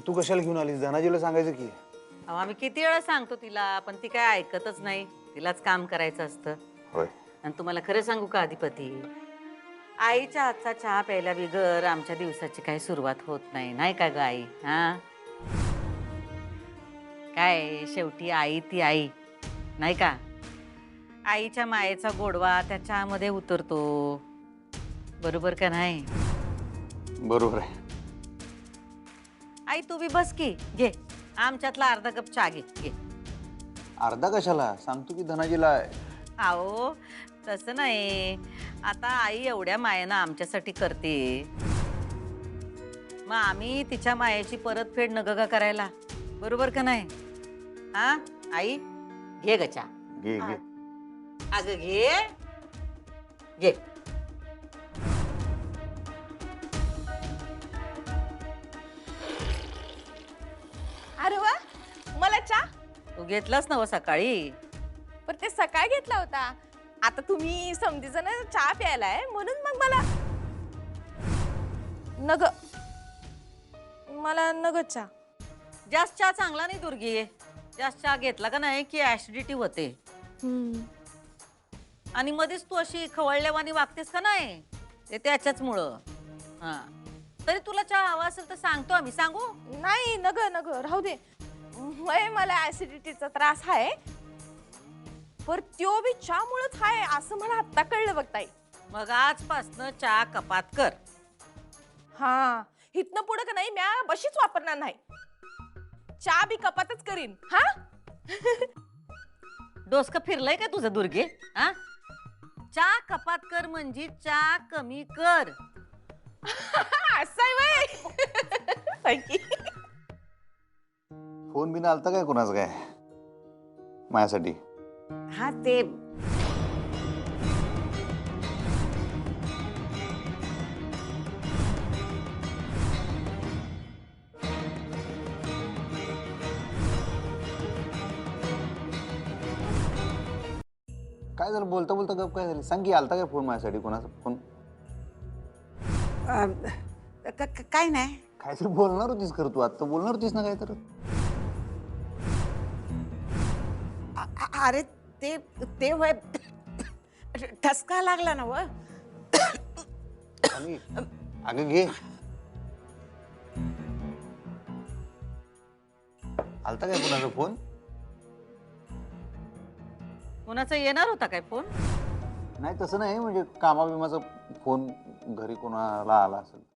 तू कशाला घेऊन आलीस? धनाजीला सांगायचं की. अहो आम्ही किती वेळा सांगतो तिला, पण ती काय ऐकतच नाही. तिलाच काम करायचं असतं. होय. आणि तुम्हाला खरं सांगू का अधिपती, आईच्या हातचा चहा प्यायला बिगर आमच्या दिवसाची काही सुरुवात होत नाही, नाही का ग आई? हा काय शेवटी आई ती आई, नाही का? आईच्या मायेचा गोडवा त्या चहामध्ये उतरतो, बरोबर का नाही? बरोबर आहे. आई तू बी बस की, घे आमच्यातला अर्धा कप चहा घे घे. अर्धा कशाला? सांगतो की धनाजीला. अहो तसं नाही, आता आई एवढ्या मायेनं आमच्यासाठी करते, मग आम्ही तिच्या मायेची परतफेड नग का करायला, बरोबर का नाही? हा आई घे ग चहा. घे घे. अगं घे घे. अरे वा, मला चहा. तू घेतलास ना व सकाळी. पण ते सकाळी घेतला होता. आता तुम्ही समधी जण चहा प्यायलाय म्हणून मग मला नग, मला नग चहा. जास्त चहा चांगला नाही दुर्गी. जास्त चहा घेतला का नाही की ऍसिडिटी होते. आणि मध्येच तू अशी खवळल्यावानी वागतेस का नाही, ते त्याच्याचमुळं. हा तरी तुला चहा हवा असेल तर सांगतो आम्ही. सांगू? नाही नग नग राहू दे. वय मला ऍसिडिटीचा त्रास आहे, पर त्यो बी चहामुळेच आहे असं मला आत्ता कळलं बघ ताई. मग आजपासनं चहा कपात कर. हा इथनं पुढे का नाही म्या बशीच वापरणार नाही. चहा बी कपातच करीन. हा डोसकं फिरलंय का तुझं दुर्गे? हा चहा कपात कर म्हणजे चहा कमी कर. असं आहे वय. फोन बिन आलता काय कोणाचं काय माझ्यासाठी? हा ते काय झालं? बोलता बोलता गप काय झाली? सांग की आलता काय फोन माझ्यासाठी? कोणाचा फोन? काय नाही. काहीतरी बोलणार होतीस खरं तू. आता बोलणार होतीस ना काय तर. अरे ते ते वय ठसका लागला ना व. आणि अगं घे. आलता काय कोणाचा फोन? कोणाचा येणार होता काय फोन? नाही तसं नाही, म्हणजे कामाबिमाचा फोन घरी कोणाला आला असेल.